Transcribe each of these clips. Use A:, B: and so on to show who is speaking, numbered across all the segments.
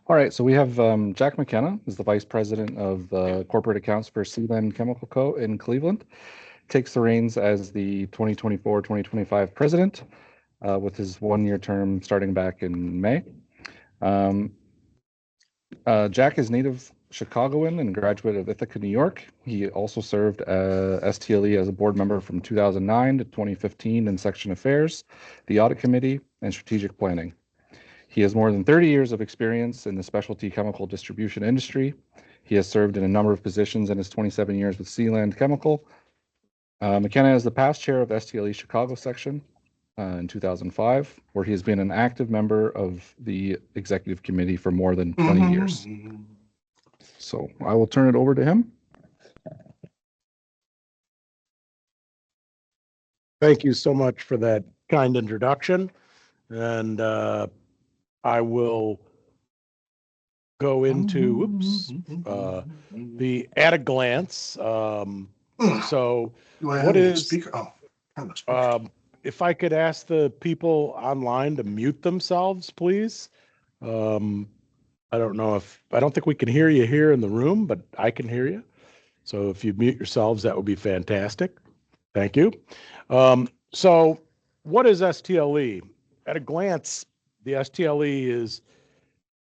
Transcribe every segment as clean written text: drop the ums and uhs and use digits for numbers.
A: All right, so we have Jack McKenna is the Vice President of Corporate Accounts for STLE Chemical Co. in Cleveland. Takes the reins as the 2024-2025 president with his one-year term starting back in May. Um, Jack is native Chicagoan and graduate of Ithaca, New York. He also served STLE as a board member from 2009 to 2015 in Section Affairs, the Audit Committee, and Strategic Planning. He has more than 30 years of experience in the specialty chemical distribution industry. He has served in a number of positions in his 27 years with Sealand Chemical. McKenna is the past chair of STLE Chicago section in 2005, where he has been an active member of the executive committee for more than 20 years. So I will turn it over to him.
B: Thank you so much for that kind introduction. And I will go into, the at a glance. So what is,
C: speaker? Oh,
B: if I could ask the people online to mute themselves, please. I don't think we can hear you here in the room, but I can hear you. So if you mute yourselves, that would be fantastic. Thank you. So what is STLE? At a glance, the STLE is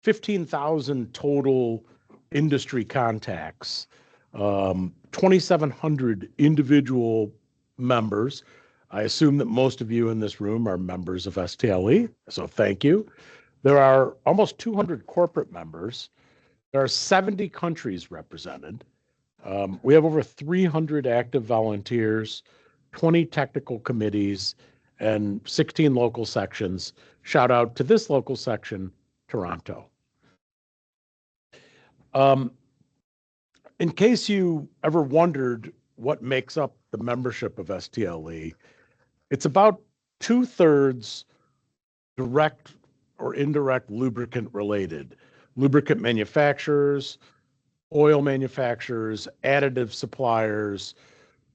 B: 15,000 total industry contacts, 2,700 individual members. I assume that most of you in this room are members of STLE, so thank you. There are almost 200 corporate members. There are 70 countries represented. We have over 300 active volunteers, 20 technical committees, and 16 local sections. Shout out to this local section, Toronto. In case you ever wondered what makes up the membership of STLE, it's about 2/3 direct or indirect lubricant related. Lubricant manufacturers, oil manufacturers, additive suppliers,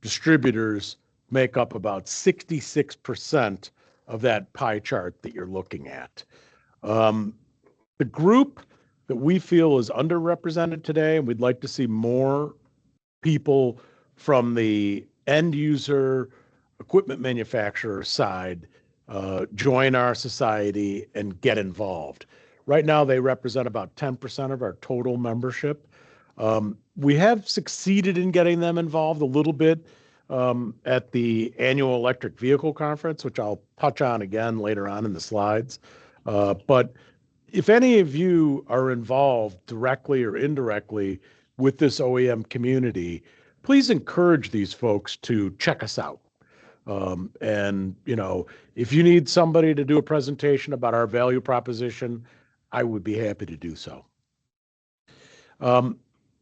B: distributors make up about 66% of that pie chart that you're looking at. The group that we feel is underrepresented today, and we'd like to see more people from the end user equipment manufacturer side join our society and get involved. Right now, they represent about 10% of our total membership. We have succeeded in getting them involved a little bit at the annual electric vehicle conference, which I'll touch on again later on in the slides. But if any of you are involved directly or indirectly with this OEM community, please encourage these folks to check us out. And, if you need somebody to do a presentation about our value proposition, I would be happy to do so.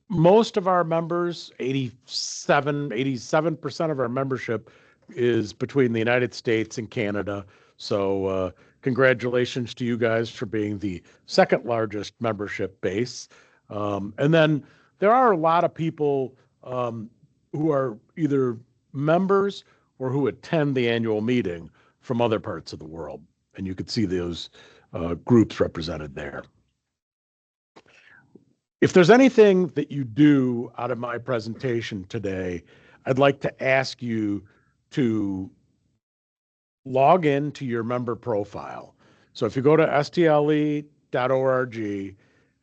B: Most of our members, 87% of our membership is between the United States and Canada. So congratulations to you guys for being the second largest membership base. And then there are a lot of people who are either members or who attend the annual meeting from other parts of the world. And you could see those groups represented there. If there's anything that you do out of my presentation today, I'd like to ask you to log in to your member profile. So if you go to stle.org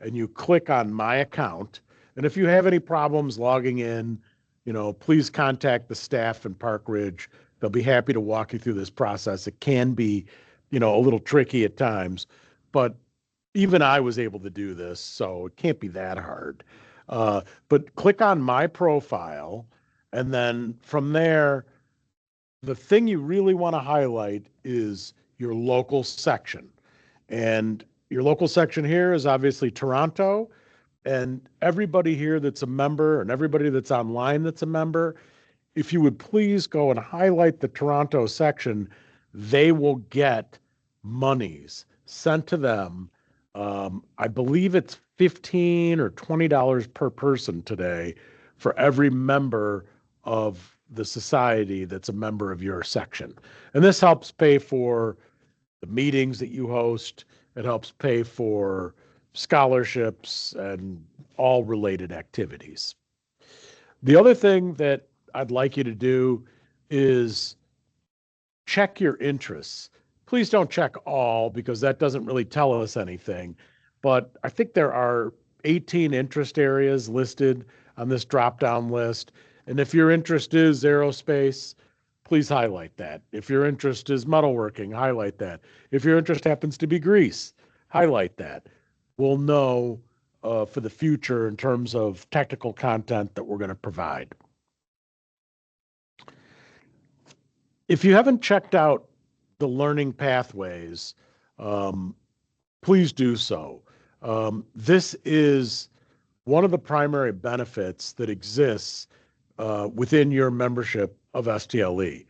B: and you click on my account, and if you have any problems logging in, please contact the staff in Park Ridge. They'll be happy to walk you through this process. It can be, a little tricky at times, but even I was able to do this, so it can't be that hard. But click on my profile, and then from there, the thing you really want to highlight is your local section. And your local section here is obviously Toronto, and everybody here that's a member and everybody that's online that's a member, if you would please go and highlight the Toronto section, they will get monies sent to them. I believe it's $15 or $20 per person today for every member of the society that's a member of your section. And this helps pay for the meetings that you host. It helps pay for scholarships, and all related activities. The other thing that I'd like you to do is check your interests. Please don't check all because that doesn't really tell us anything. But I think there are 18 interest areas listed on this drop-down list. And if your interest is aerospace, please highlight that. If your interest is metalworking, highlight that. If your interest happens to be grease, highlight that. We'll know for the future in terms of technical content that we're going to provide. If you haven't checked out the learning pathways, please do so. This is one of the primary benefits that exists within your membership of STLE.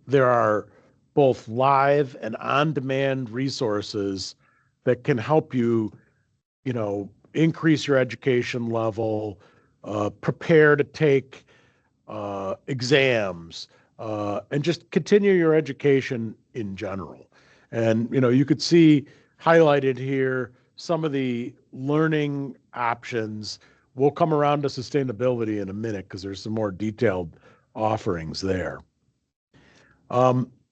B: There are both live and on-demand resources that can help you, increase your education level, prepare to take exams, and just continue your education in general. And, you could see highlighted here some of the learning options. We'll come around to sustainability in a minute because there's some more detailed offerings there.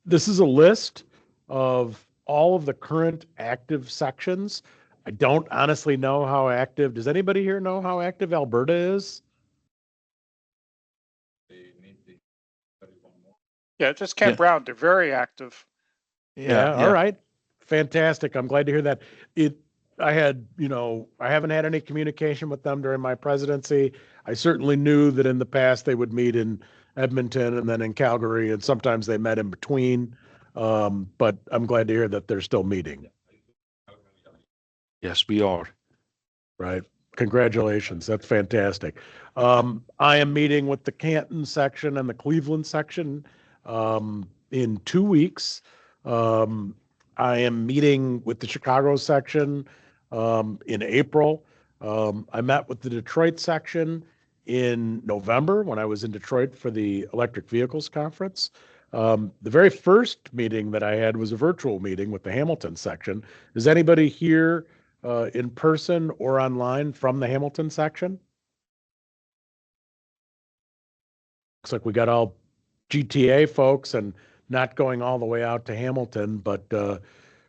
B: This is a list of all of the current active sections. I don't honestly know how active. Does anybody here know how active Alberta is?
D: Yeah, just campground. They're very active.
B: Yeah. All right. Fantastic. I'm glad to hear that. I haven't had any communication with them during my presidency. I certainly knew that in the past they would meet in Edmonton and then in Calgary, and sometimes they met in between. But I'm glad to hear that they're still meeting.
C: Yes, we are.
B: Right. Congratulations. That's fantastic. I am meeting with the Canton section and the Cleveland section in 2 weeks. I am meeting with the Chicago section in April. I met with the Detroit section in November when I was in Detroit for the electric vehicles conference. The very first meeting that I had was a virtual meeting with the Hamilton section. Is anybody here in person or online from the Hamilton section? Looks like we got all GTA folks and not going all the way out to Hamilton, but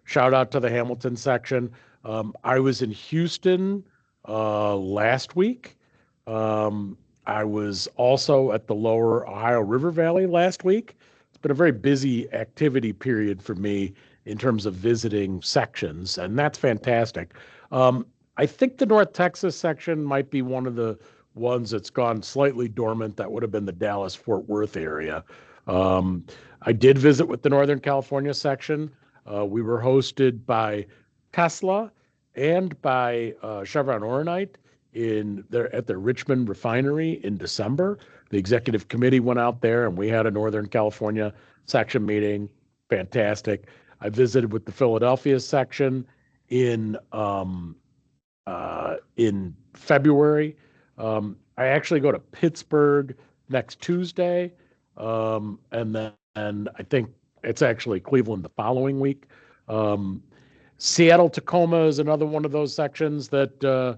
B: shout out to the Hamilton section. I was in Houston last week. I was also at the Lower Ohio River Valley last week. It's been a very busy activity period for me in terms of visiting sections, and that's fantastic. I think the North Texas section might be one of the ones that's gone slightly dormant. That would have been the Dallas-Fort Worth area. I did visit with the Northern California section. We were hosted by Tesla and by Chevron Oronite at their Richmond refinery in December. The executive committee went out there and we had a Northern California section meeting. Fantastic. I visited with the Philadelphia section in February. I actually go to Pittsburgh next Tuesday. And then I think it's actually Cleveland the following week. Seattle Tacoma is another one of those sections that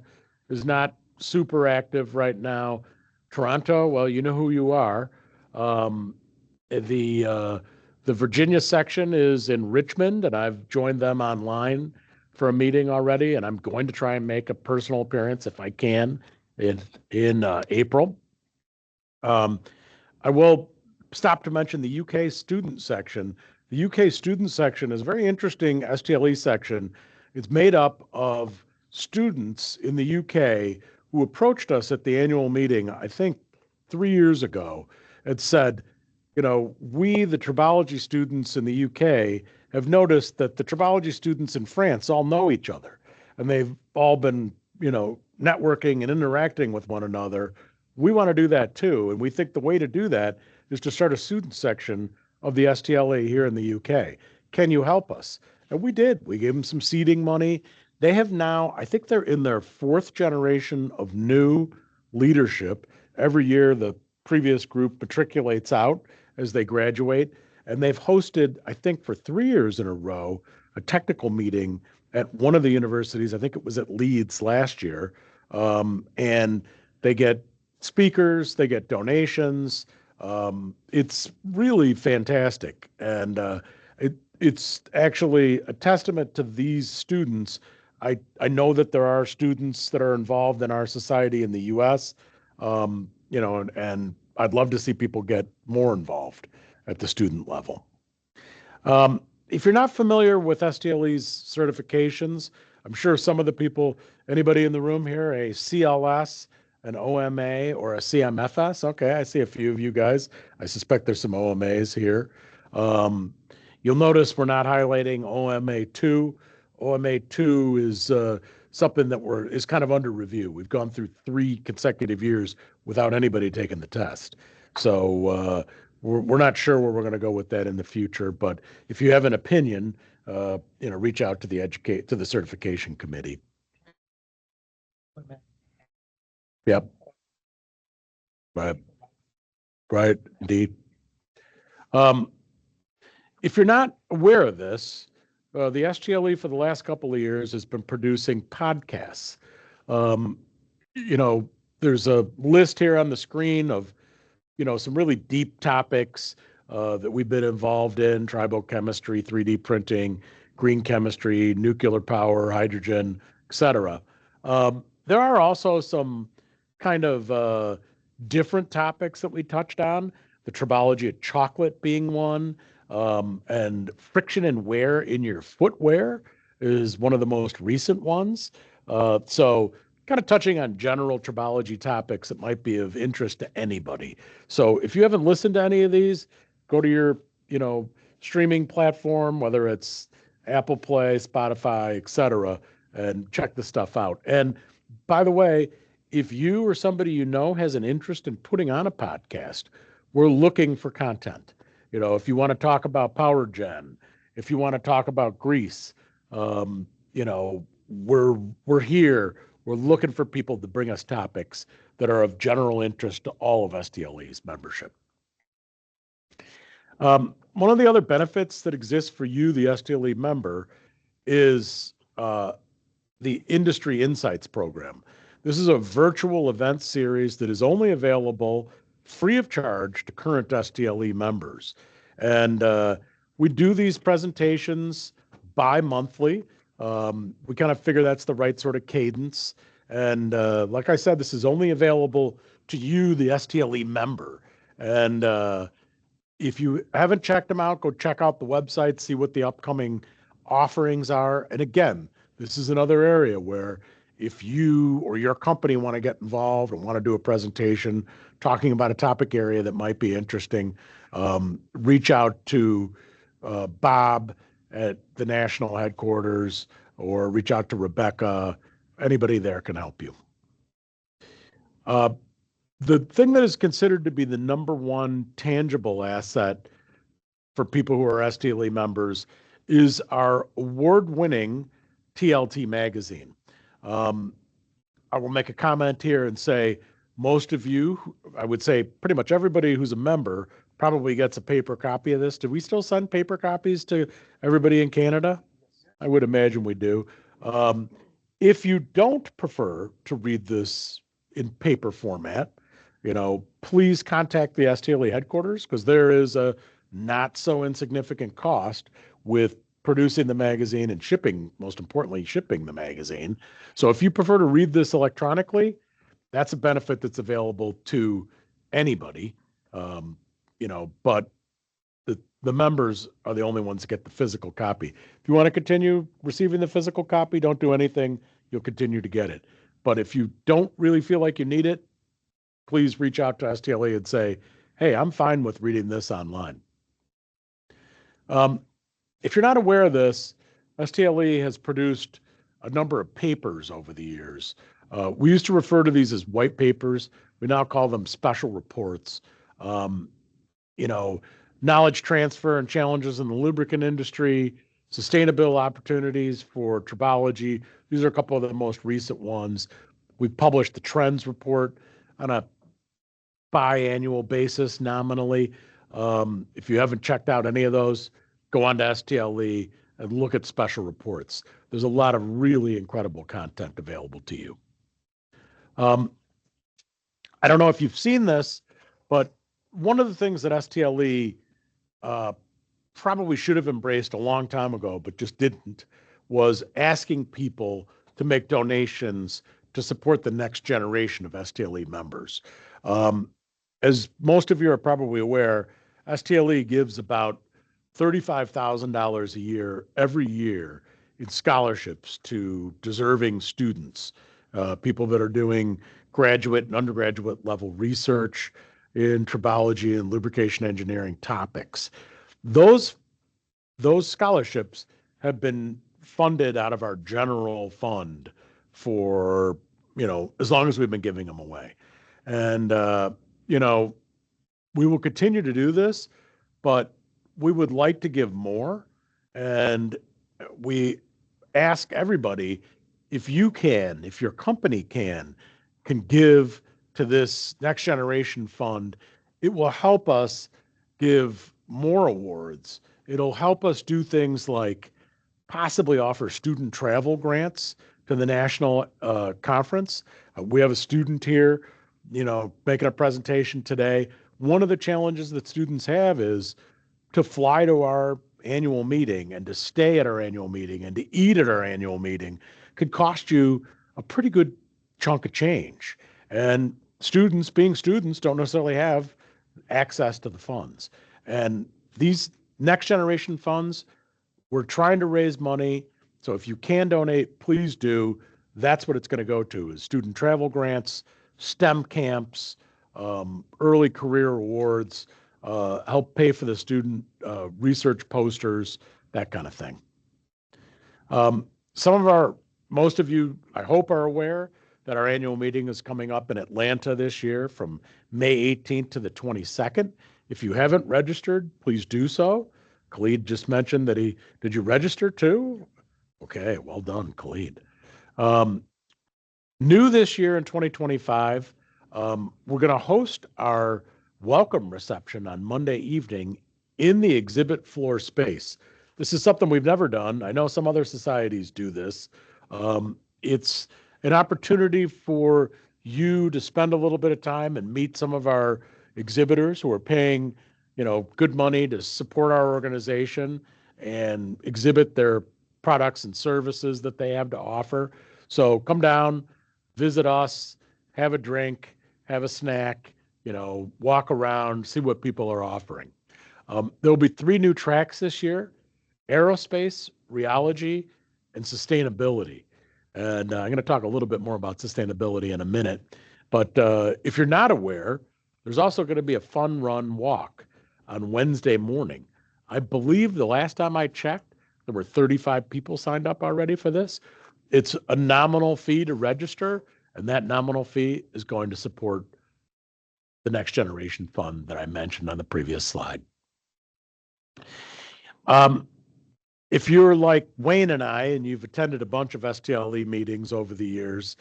B: is not super active right now. Toronto, well, you know who you are. The Virginia section is in Richmond, and I've joined them online for a meeting already, and I'm going to try and make a personal appearance if I can in April. I will stop to mention the UK student section. The UK student section is a very interesting STLE section. It's made up of students in the UK who approached us at the annual meeting, I think 3 years ago, and said, we, the tribology students in the UK, have noticed that the tribology students in France all know each other, and they've all been, networking and interacting with one another. We want to do that too, and we think the way to do that is to start a student section of the STLE here in the UK. Can you help us? And we did. We gave them some seeding money. They have now, I think they're in their 4th generation of new leadership. Every year, the previous group matriculates out as they graduate. And they've hosted, I think for 3 years in a row, a technical meeting at one of the universities. I think it was at Leeds last year. And they get speakers, they get donations. It's really fantastic. And it's actually a testament to these students. I know that there are students that are involved in our society in the US, and I'd love to see people get more involved at the student level. If you're not familiar with STLE's certifications, I'm sure some of the people, anybody in the room here, a CLS, an OMA, or a CMFS? Okay, I see a few of you guys. I suspect there's some OMAs here. You'll notice we're not highlighting OMA2. OMA2 is something that is kind of under review. We've gone through 3 consecutive years without anybody taking the test. So we're not sure where we're going to go with that in the future. But if you have an opinion, reach out to the certification committee. Yep. Right. Indeed. If you're not aware of this, the STLE for the last couple of years has been producing podcasts. There's a list here on the screen of, some really deep topics that we've been involved in: tribochemistry, 3D printing, green chemistry, nuclear power, hydrogen, etc. There are also some kind of different topics that we touched on, the tribology of chocolate being one. And friction and wear in your footwear is one of the most recent ones. So kind of touching on general tribology topics that might be of interest to anybody. So if you haven't listened to any of these, go to your, streaming platform, whether it's Apple Play, Spotify, etc., and check the stuff out. And by the way, if you or somebody has an interest in putting on a podcast, we're looking for content. If you want to talk about power gen, if you want to talk about grease, we're here. We're looking for people to bring us topics that are of general interest to all of STLE's membership. One of the other benefits that exists for you, the STLE member, is the Industry Insights program. This is a virtual event series that is only available free of charge to current STLE members. And we do these presentations bi-monthly. We kind of figure that's the right sort of cadence. And like I said, this is only available to you, the STLE member. And if you haven't checked them out, go check out the website, see what the upcoming offerings are. And again, this is another area where if you or your company want to get involved and want to do a presentation talking about a topic area that might be interesting, reach out to Bob at the national headquarters, or reach out to Rebecca. Anybody there can help you. The thing that is considered to be the #1 tangible asset for people who are STLE members is our award-winning TLT magazine. I will make a comment here and say most of you, I would say pretty much everybody who's a member, probably gets a paper copy of this. Do we still send paper copies to everybody in Canada? I would imagine we do. If you don't prefer to read this in paper format, please contact the STLE headquarters, because there is a not so insignificant cost with producing the magazine and shipping, most importantly, shipping the magazine. So if you prefer to read this electronically, that's a benefit that's available to anybody. But the members are the only ones that get the physical copy. If you want to continue receiving the physical copy, don't do anything. You'll continue to get it. But if you don't really feel like you need it, please reach out to STLE and say, hey, I'm fine with reading this online. If you're not aware of this, STLE has produced a number of papers over the years. We used to refer to these as white papers. We now call them special reports. Knowledge transfer and challenges in the lubricant industry, sustainable opportunities for tribology. These are a couple of the most recent ones. We've published the trends report on a biannual basis nominally. If you haven't checked out any of those, go on to STLE and look at special reports. There's a lot of really incredible content available to you. I don't know if you've seen this, but one of the things that STLE probably should have embraced a long time ago, but just didn't, was asking people to make donations to support the next generation of STLE members. As most of you are probably aware, STLE gives about $35,000 a year every year in scholarships to deserving students, people that are doing graduate and undergraduate level research in tribology and lubrication engineering topics. Those scholarships have been funded out of our general fund for, as long as we've been giving them away. And, we will continue to do this, but we would like to give more. And we ask everybody, if you can, if your company can give to this next generation fund, it will help us give more awards. It'll help us do things like possibly offer student travel grants to the national conference. We have a student here, making a presentation today. One of the challenges that students have is to fly to our annual meeting and to stay at our annual meeting and to eat at our annual meeting could cost you a pretty good chunk of change. And students, being students, don't necessarily have access to the funds. And these next generation funds, we're trying to raise money. So if you can donate, please do. That's what it's going to go to, is student travel grants, STEM camps, early career awards, help pay for the student research posters, that kind of thing. Most of you, I hope, are aware that our annual meeting is coming up in Atlanta this year from May 18th to the 22nd. If you haven't registered, please do so. Khalid just mentioned that did you register too? Okay, well done, Khalid. New this year in 2025, we're going to host our welcome reception on Monday evening in the exhibit floor space. This is something we've never done. I know some other societies do this. It's an opportunity for you to spend a little bit of time and meet some of our exhibitors who are paying, good money to support our organization and exhibit their products and services that they have to offer. So come down, visit us, have a drink, have a snack, walk around, see what people are offering. There'll be 3 new tracks this year: aerospace, rheology, and sustainability. And I'm going to talk a little bit more about sustainability in a minute. But if you're not aware, there's also going to be a fun run walk on Wednesday morning. I believe the last time I checked, there were 35 people signed up already for this. It's a nominal fee to register, and that nominal fee is going to support the Next Generation Fund that I mentioned on the previous slide. If you're like Wayne and I, and you've attended a bunch of STLE meetings over the years,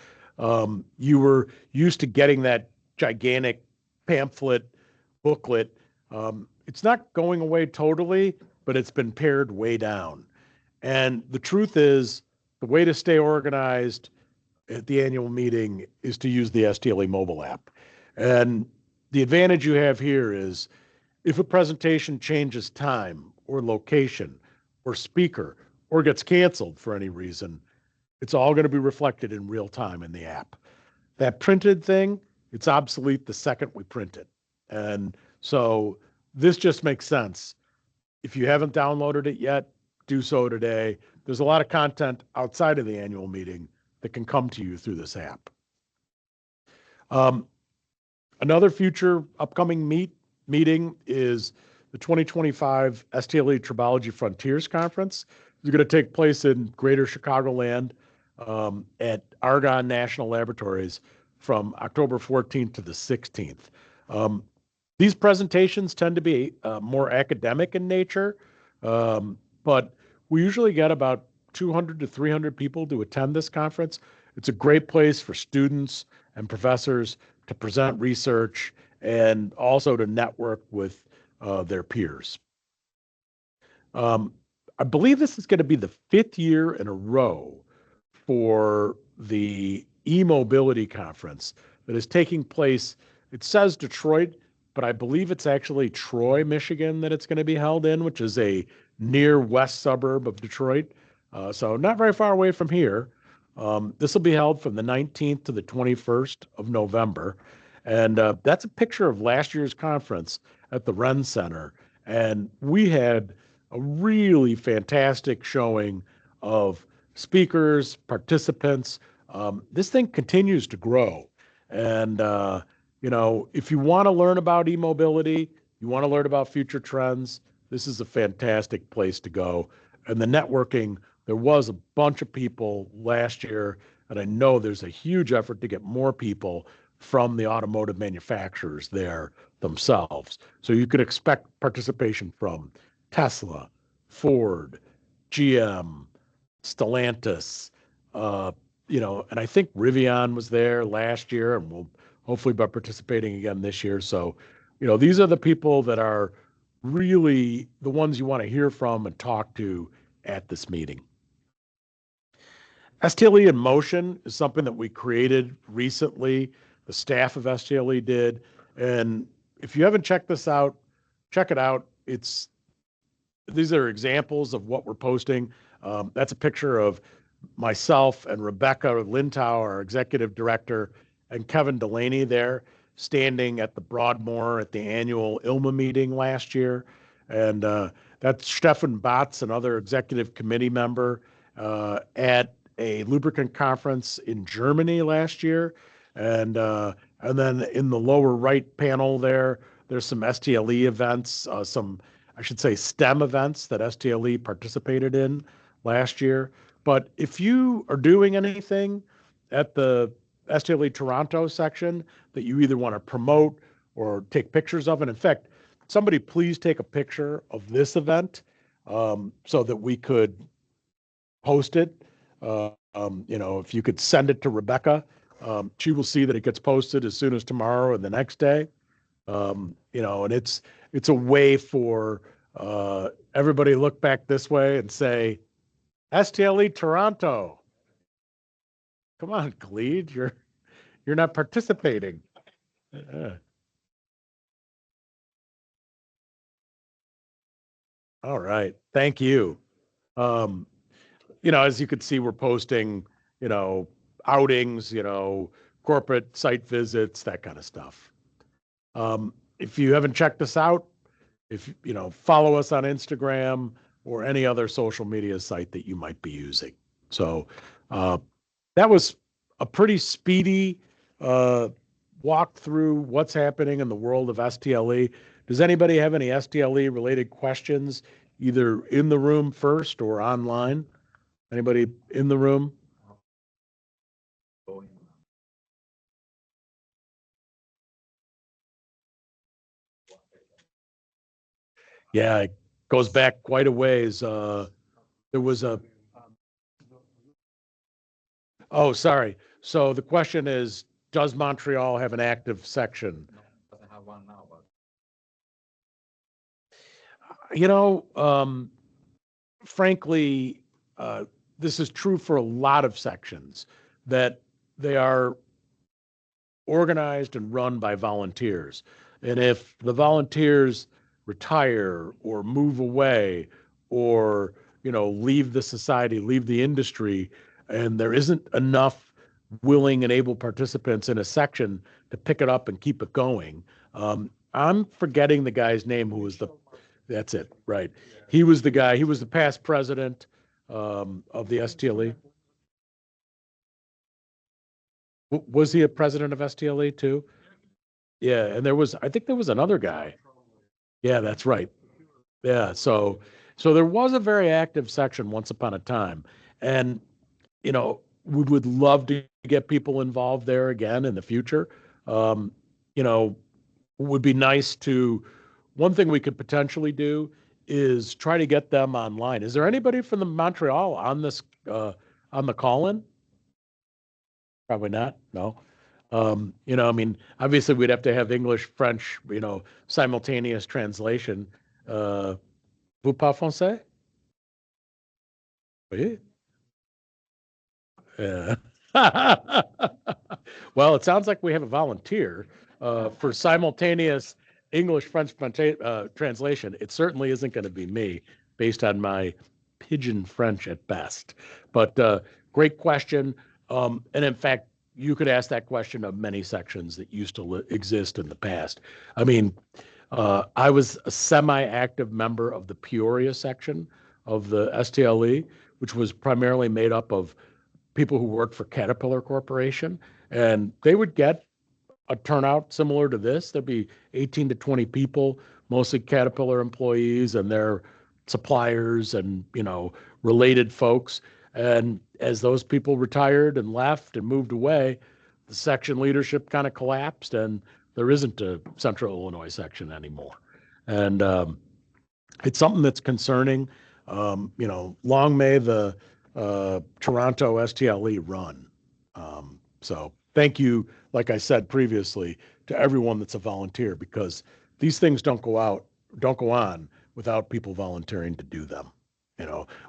B: you were used to getting that gigantic pamphlet booklet. It's not going away totally, but it's been pared way down. And the truth is, the way to stay organized at the annual meeting is to use the STLE mobile app. And the advantage you have here is if a presentation changes time or location or speaker or gets canceled for any reason, it's all going to be reflected in real time in the app. That printed thing, it's obsolete the second we print it. And so this just makes sense. If you haven't downloaded it yet, do so today. There's a lot of content outside of the annual meeting that can come to you through this app. Another future upcoming meeting is the 2025 STLE Tribology Frontiers Conference. It's going to take place in Greater Chicagoland at Argonne National Laboratories from October 14th to the 16th. These presentations tend to be more academic in nature, but we usually get about 200 to 300 people to attend this conference. It's a great place for students and professors to present research and also to network with their peers. I believe this is going to be the 5th year in a row for the e-mobility conference that is taking place. It says Detroit, but I believe it's actually Troy, Michigan that it's going to be held in, which is a near west suburb of Detroit. So not very far away from here. This will be held from the 19th to the 21st of November. And that's a picture of last year's conference at the Ren Center. And we had a really fantastic showing of speakers, participants. This thing continues to grow. And, if you want to learn about e-mobility, you want to learn about future trends, this is a fantastic place to go. And the networking, there was a bunch of people last year, and I know there's a huge effort to get more people from the automotive manufacturers there themselves. So you could expect participation from Tesla, Ford, GM, Stellantis, and I think Rivian was there last year and will hopefully be participating again this year. So, these are the people that are really the ones you want to hear from and talk to at this meeting. STLE in Motion is something that we created recently. The staff of STLE did. And if you haven't checked this out, check it out. These are examples of what we're posting. That's a picture of myself and Rebecca Lintau, our executive director, and Kevin Delaney there standing at the Broadmoor at the annual ILMA meeting last year. And that's Stefan Batz, another executive committee member, at a lubricant conference in Germany last year. And then in the lower right panel there's some STLE events, I should say STEM events that STLE participated in last year. But if you are doing anything at the STLE Toronto section that you either want to promote or take pictures of, and in fact, somebody please take a picture of this event so that we could post it. If you could send it to Rebecca, she will see that it gets posted as soon as tomorrow or the next day. And it's a way for everybody to look back this way and say, STLE Toronto. Come on, Khalid, you're not participating. All right, thank you. As you can see, we're posting, outings, corporate site visits, that kind of stuff. If you haven't checked us out, follow us on Instagram or any other social media site that you might be using. So that was a pretty speedy walk through what's happening in the world of STLE. Does anybody have any STLE related questions, either in the room first or online? Anybody in the room? Yeah, it goes back quite a ways. There was oh, sorry. So the question is, does Montreal have an active section?
A: Doesn't have one now, but
B: frankly, this is true for a lot of sections, that they are organized and run by volunteers. And if the volunteers retire or move away or, leave the society, leave the industry, and there isn't enough willing and able participants in a section to pick it up and keep it going. I'm forgetting the guy's name that's it, right. He was the guy, he was the past president of the STLE. Was he a president of STLE too? Yeah, and I think there was another guy. Yeah, that's right. Yeah, so there was a very active section once upon a time. And, we would love to get people involved there again in the future. Would be nice one thing we could potentially do is try to get them online. Is there anybody from the Montreal on this, on the call-in? Probably not, no. Obviously we'd have to have English, French, simultaneous translation. Vous parlez français? Yeah. Yeah. Well, it sounds like we have a volunteer for simultaneous English-French translation. It certainly isn't going to be me based on my pidgin French at best. But great question. And in fact, you could ask that question of many sections that used to exist in the past. I mean, I was a semi-active member of the Peoria section of the STLE, which was primarily made up of people who worked for Caterpillar Corporation, and they would get a turnout similar to this. There'd be 18 to 20 people, mostly Caterpillar employees and their suppliers and, related folks. And as those people retired and left and moved away, the section leadership kind of collapsed, and there isn't a Central Illinois section anymore. And it's something that's concerning. Long may the Toronto STLE run. So thank you, like I said previously, to everyone that's a volunteer, because these things don't go on without people volunteering to do them.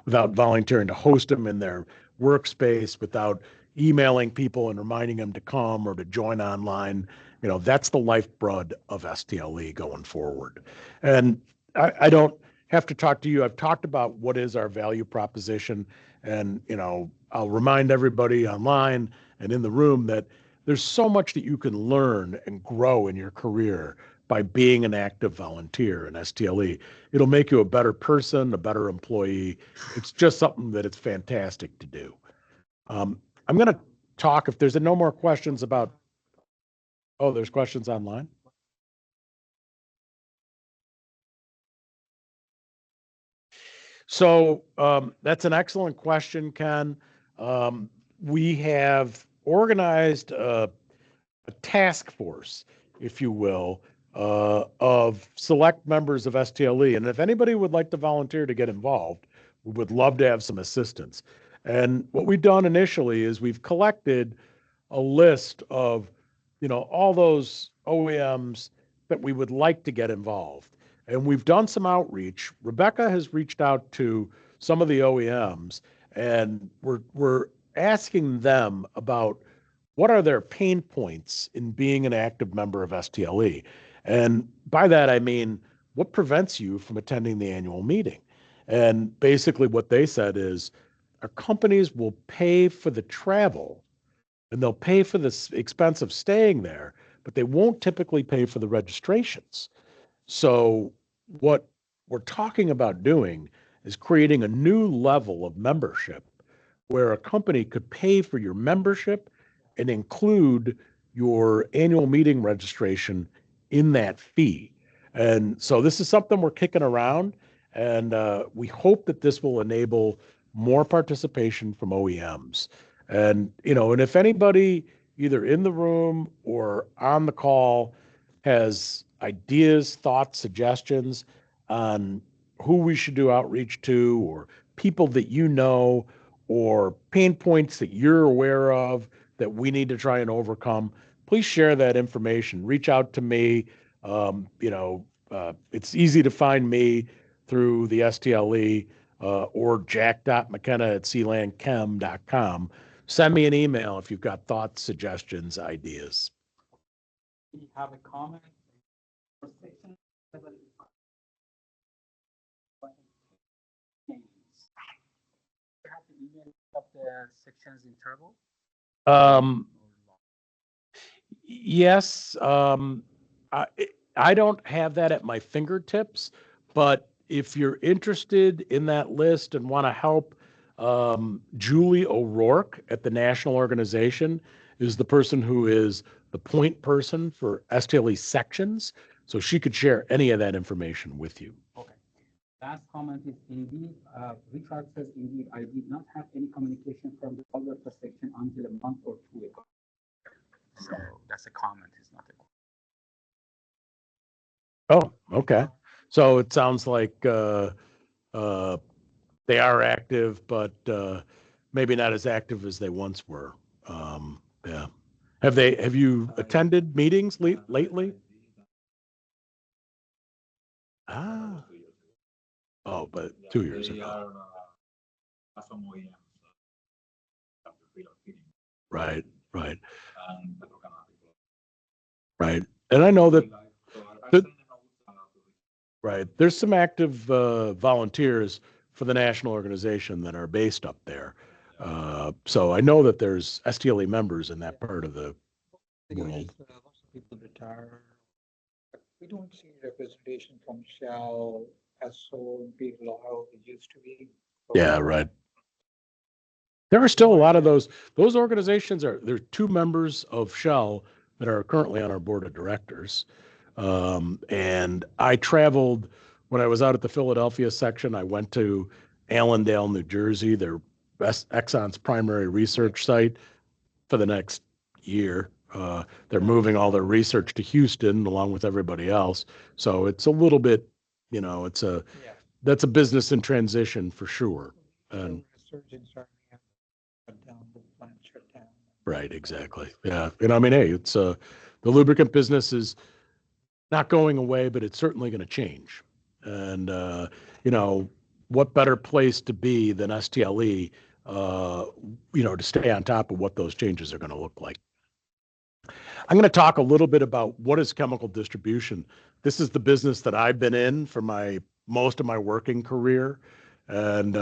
B: Without volunteering to host them in their workspace, without emailing people and reminding them to come or to join online. That's the lifeblood of STLE going forward. And I don't have to talk to you. I've talked about what is our value proposition. And, I'll remind everybody online and in the room that there's so much that you can learn and grow in your career by being an active volunteer in STLE. It'll make you a better person, a better employee. It's just something that it's fantastic to do. I'm going to talk, if there's no more questions about, there's questions online? So that's an excellent question, Ken. We have organized a task force, if you will, of select members of STLE. And if anybody would like to volunteer to get involved, we would love to have some assistance. And what we've done initially is we've collected a list of, all those OEMs that we would like to get involved. And we've done some outreach. Rebecca has reached out to some of the OEMs, and we're asking them about what are their pain points in being an active member of STLE. And by that, I mean, what prevents you from attending the annual meeting? And basically what they said is our companies will pay for the travel and they'll pay for the expense of staying there, but they won't typically pay for the registrations. So what we're talking about doing is creating a new level of membership where a company could pay for your membership and include your annual meeting registration in that fee. And so this is something we're kicking around, and we hope that this will enable more participation from OEMs. And, and if anybody either in the room or on the call has ideas, thoughts, suggestions on who we should do outreach to, or people that or pain points that you're aware of that we need to try and overcome, please share that information. Reach out to me. It's easy to find me through the STLE or jack.mckenna@sealandchem.com. Send me an email if you've got thoughts, suggestions, ideas.
E: Do you have a comment? Of the sections in turbo?
B: Yes. I don't have that at my fingertips, but if you're interested in that list and want to help, Julie O'Rourke at the national organization is the person who is the point person for STLE sections. So she could share any of that information with you.
E: Okay. Last comment is indeed, Richard says, indeed, I did not have any communication from the Alberta section until a month or two ago. So that's a comment, it's not a.
B: Oh, okay. So it sounds like they are active, but maybe not as active as they once were. Yeah. Have you attended meetings lately? Ah. Oh, but 2 years ago.
F: some OEMs have the free feeding
B: Right, right,
F: and petrochemical.
B: right. And I know that,
F: So I
B: But-
F: send them out,
B: right, there's some active volunteers for the national organization that are based up there. So I know that there's STLE members in that part of the world.
G: Lots of people retire. But we don't see representation from Shell, Esso, big loyal it used to be. So
B: Yeah, right. There are still a lot of those organizations there's 2 members of Shell that are currently on our board of directors. And I traveled when I was out at the Philadelphia section. I went to Allendale, New Jersey, their Exxon's primary research site for the next year. They're moving all their research to Houston along with everybody else. So it's a little bit,
G: Yeah.
B: that's a business in transition for sure. And
G: Resurgence starting to shut down, the plant shut down.
B: right, exactly. Yeah. And I mean, hey, it's the lubricant business is not going away, but it's certainly going to change. And what better place to be than STLE, to stay on top of what those changes are going to look like. I'm going to talk a little bit about what is chemical distribution. This is the business that I've been in for most of my working career. And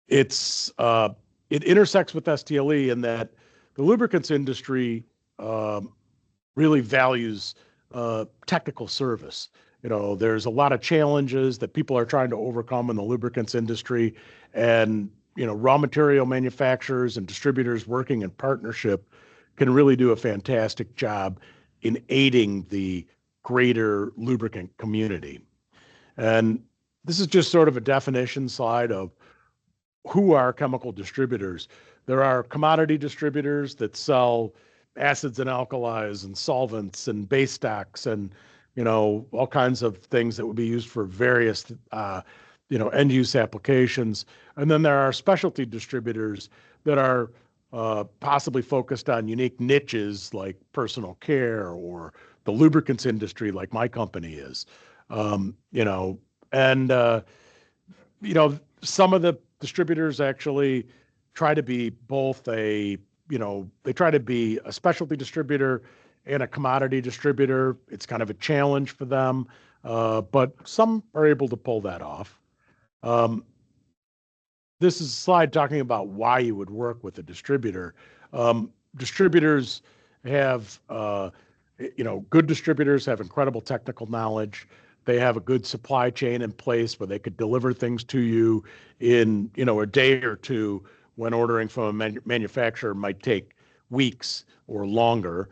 B: it intersects with STLE in that the lubricants industry really values technical service. There's a lot of challenges that people are trying to overcome in the lubricants industry, and raw material manufacturers and distributors working in partnership can really do a fantastic job in aiding the greater lubricant community. And this is just sort of a definition slide of who are chemical distributors. There are commodity distributors that sell acids and alkalis and solvents and base stocks and all kinds of things that would be used for various end use applications. And then there are specialty distributors that are possibly focused on unique niches like personal care or the lubricants industry, like my company is. Some of the distributors actually try to be both they try to be a specialty distributor and a commodity distributor. It's kind of a challenge for them, but some are able to pull that off. This is a slide talking about why you would work with a distributor. Distributors have, good distributors have incredible technical knowledge. They have a good supply chain in place where they could deliver things to you in, a day or two, when ordering from a manufacturer might take weeks or longer.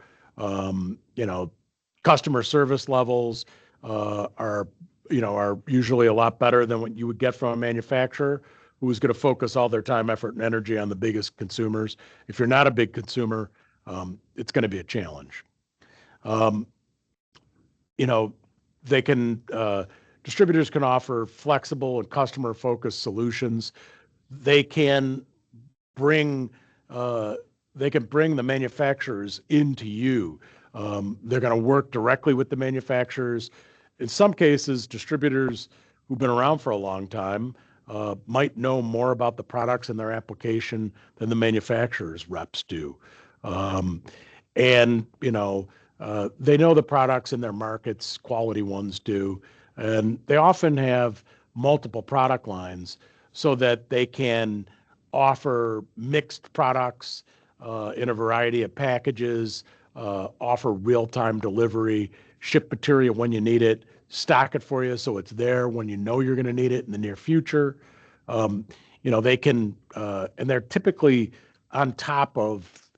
B: Customer service levels are usually a lot better than what you would get from a manufacturer who's going to focus all their time, effort, and energy on the biggest consumers. If you're not a big consumer, it's going to be a challenge. Distributors can offer flexible and customer-focused solutions. They can bring the manufacturers into you. They're going to work directly with the manufacturers. In some cases, distributors who've been around for a long time might know more about the products and their application than the manufacturer's reps do. They know the products in their markets, quality ones do, and they often have multiple product lines so that they can offer mixed products in a variety of packages, offer real-time delivery, ship material when you need it, stock it for you so it's there when you know you're going to need it in the near future. They can, and they're typically on top of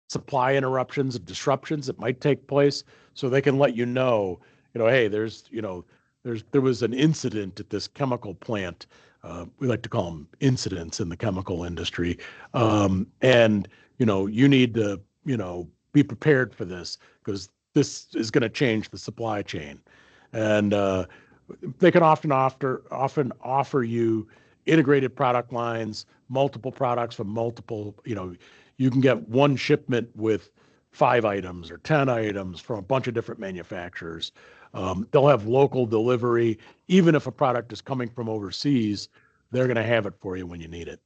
B: supply interruptions and disruptions that might take place, so they can let hey, there was an incident at this chemical plant. We like to call them incidents in the chemical industry. You need to, be prepared for this because this is going to change the supply chain. And they can often offer you integrated product lines, multiple products from multiple, you can get one shipment with 5 items or 10 items from a bunch of different manufacturers. They'll have local delivery. Even if a product is coming from overseas, they're going to have it for you when you need it.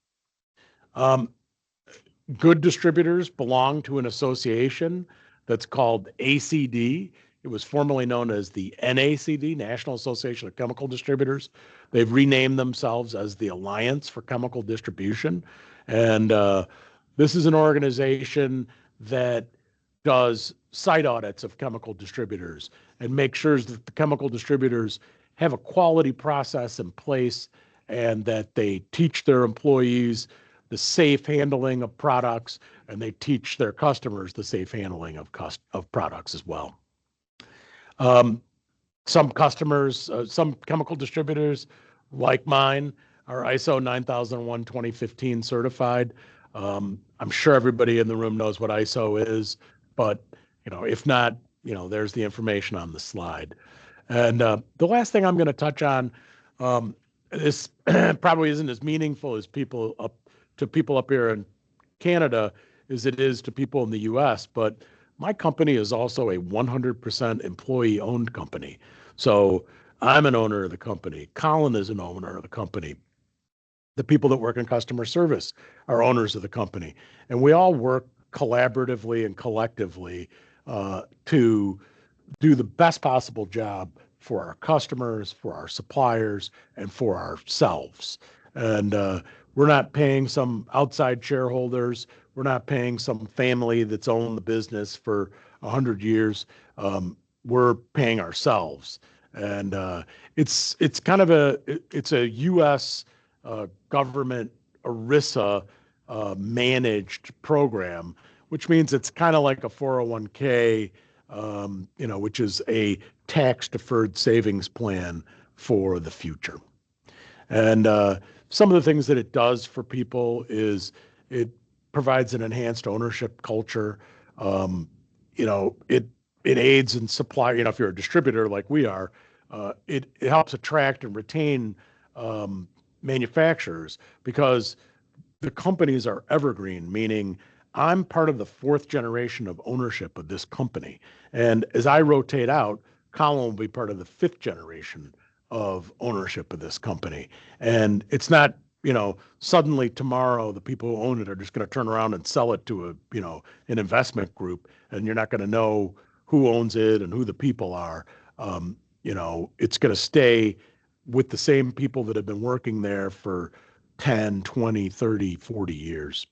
B: Good distributors belong to an association that's called ACD. It was formerly known as the NACD, National Association of Chemical Distributors. They've renamed themselves as the Alliance for Chemical Distribution. And this is an organization that does site audits of chemical distributors and makes sure that the chemical distributors have a quality process in place and that they teach their employees the safe handling of products, and they teach their customers the safe handling of products as well. Some customers, some chemical distributors like mine are ISO 9001:2015 certified. I'm sure everybody in the room knows what ISO is, but if not, there's the information on the slide. And the last thing I'm going to touch on, this probably isn't as meaningful as people up here in Canada as it is to people in the US, but my company is also a 100% employee-owned company. So I'm an owner of the company. Colin is an owner of the company. The people that work in customer service are owners of the company. And we all work collaboratively and collectively to do the best possible job for our customers, for our suppliers, and for ourselves. And we're not paying some outside shareholders. We're not paying some family that's owned the business for 100 years. We're paying ourselves. And it's kind of it's a U.S. Government ERISA managed program, which means it's kind of like a 401k, which is a tax deferred savings plan for the future. And some of the things that it does for people is it provides an enhanced ownership culture. It aids in supply. If you're a distributor like we are, it helps attract and retain manufacturers because the companies are evergreen, meaning I'm part of the fourth generation of ownership of this company. And as I rotate out, Colin will be part of the fifth generation of ownership of this company. And it's not, suddenly tomorrow the people who own it are just going to turn around and sell it to an investment group, and you're not going to know who owns it and who the people are. It's going to stay with the same people that have been working there for 10, 20, 30, 40 years.